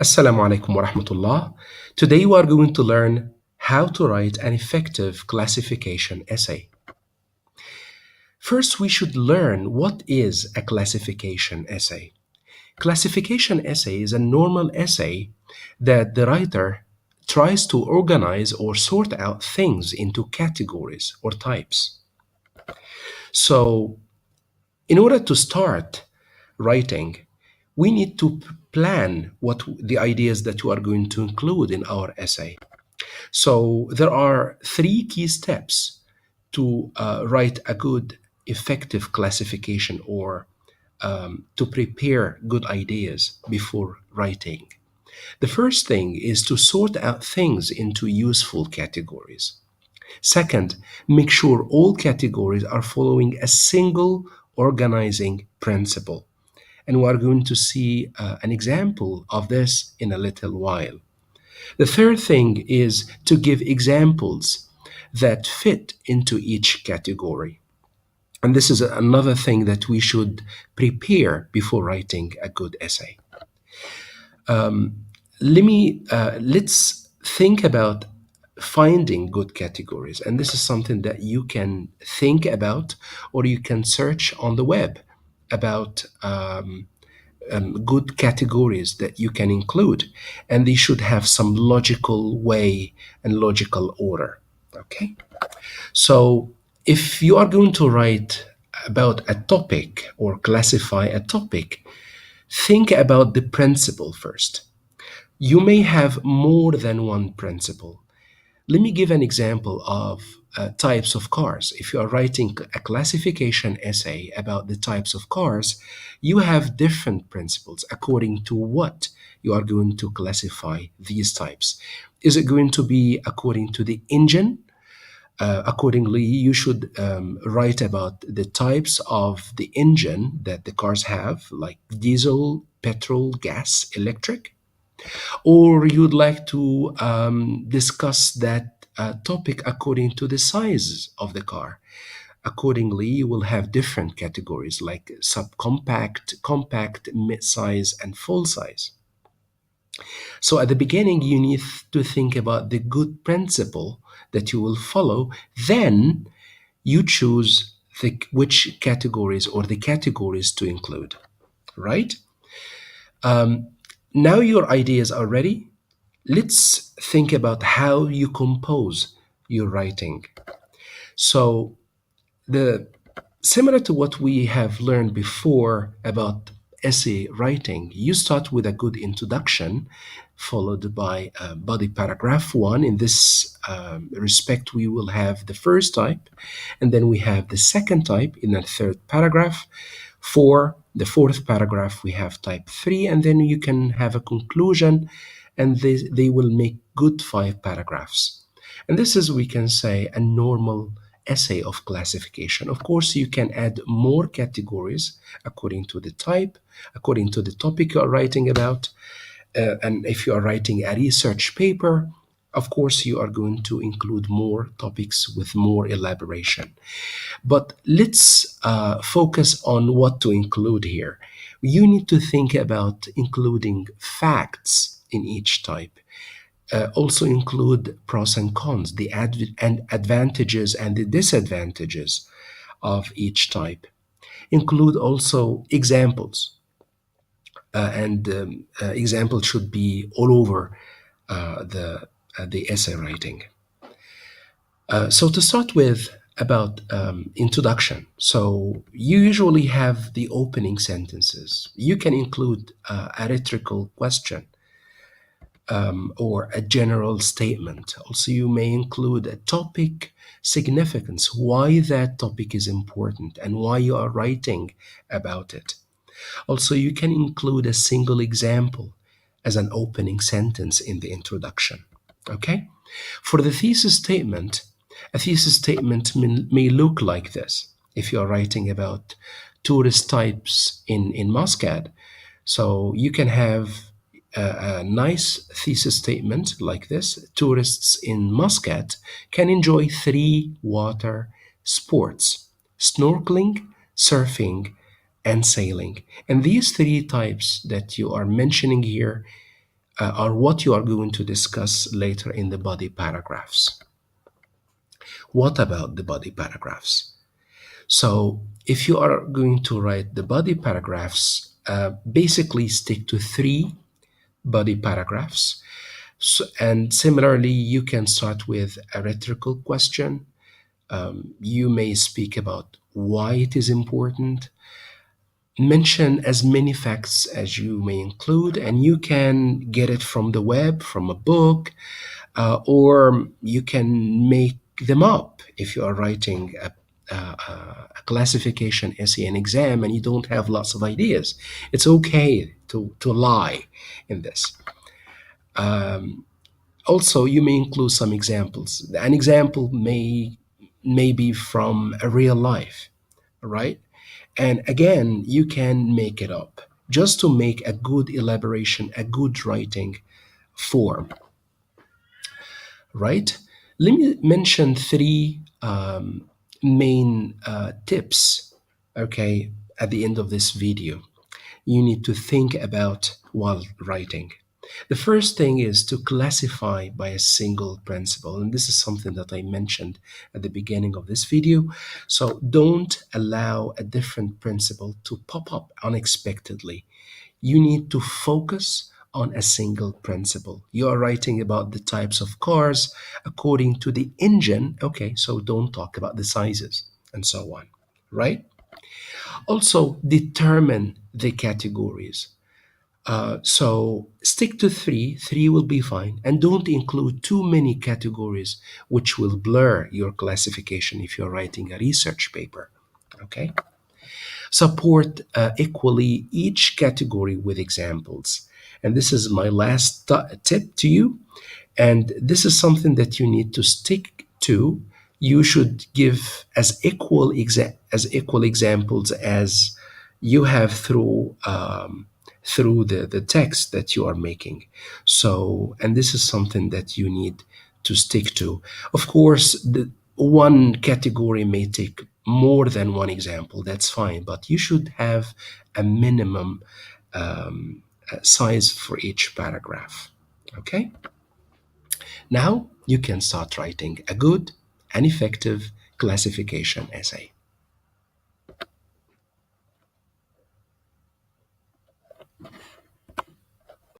Assalamu alaikum wa rahmatullah. Today we are going to learn how to write an effective classification essay. First, we should learn what is a classification essay. Classification essay is a normal essay that the writer tries to organize or sort out things into categories or types. So, in order to start writing, we need to plan what the ideas that we are going to include in our essay. So there are three key steps to write a good, effective classification or to prepare good ideas before writing. The first thing is to sort out things into useful categories. Second, make sure all categories are following a single organizing principle. And we are going to see an example of this in a little while. The third thing is to give examples that fit into each category. And this is another thing that we should prepare before writing a good essay. Let's think about finding good categories, and this is something that you can think about or you can search on the web about good categories that you can include, and they should have some logical way and logical order. Okay, so if you are going to write about a topic or classify a topic, think about the principle first. You may have more than one principle. Let me give an example of types of cars. If you are writing a classification essay about the types of cars, you have different principles according to what you are going to classify these types. Is it going to be according to the engine? Accordingly, you should write about the types of the engine that the cars have, like diesel, petrol, gas, electric. Or you'd like to discuss that topic according to the size of the car. Accordingly, you will have different categories like subcompact, compact, mid-size, and full size. So at the beginning, you need to think about the good principle that you will follow. Then you choose which categories or the categories to include, right? Now your ideas are ready. Let's think about how you compose your writing. So the similar to what we have learned before about essay writing, you start with a good introduction, followed by body paragraph one. In this respect, we will have the first type, and then we have the second type in the third paragraph. For the fourth paragraph, we have type three, and then you can have a conclusion, and they will make good five paragraphs. And this is, we can say, a normal essay of classification. Of course, you can add more categories according to the type, according to the topic you are writing about. And if you are writing a research paper, of course, you are going to include more topics with more elaboration. But let's focus on what to include here. You need to think about including facts in each type. Also include pros and cons, the advantages and the disadvantages of each type. Include also examples, and examples should be all over the essay writing. So to start with, about introduction. So you usually have the opening sentences. You can include a rhetorical question or a general statement. Also, you may include a topic significance, why that topic is important and why you are writing about it. Also, you can include a single example as an opening sentence in the introduction. Okay? For the thesis statement, a thesis statement may look like this. If you are writing about tourist types in Muscat, so you can have a nice thesis statement like this. Tourists in Muscat can enjoy three water sports: snorkeling, surfing, and sailing. And these three types that you are mentioning here are what you are going to discuss later in the body paragraphs. What about the body paragraphs? So, if you are going to write the body paragraphs, basically stick to three body paragraphs. So, and similarly, you can start with a rhetorical question. You may speak about why it is important. Mention as many facts as you may include, and you can get it from the web, from a book, or you can make them up if you are writing a classification essay and exam and you don't have lots of ideas. It's okay to lie in this. Also, you may include some examples. An example may be from a real life, right? And again, you can make it up just to make a good elaboration, a good writing form, right? Let me mention three main tips, okay, at the end of this video. You need to think about while writing. The first thing is to classify by a single principle. And this is something that I mentioned at the beginning of this video. So don't allow a different principle to pop up unexpectedly. You need to focus on a single principle. You are writing about the types of cars according to the engine. Okay, so don't talk about the sizes and so on, right? Also, determine the categories. So stick to three. Three will be fine. And don't include too many categories, which will blur your classification if you're writing a research paper. Okay? Support equally each category with examples. And this is my last tip to you. And this is something that you need to stick to. You should give as equal examples as you have through the text that you are making. So, and this is something that you need to stick to. Of course, the one category may take more than one example. That's fine, but you should have a minimum size for each paragraph. Okay. Now you can start writing a good and effective classification essay.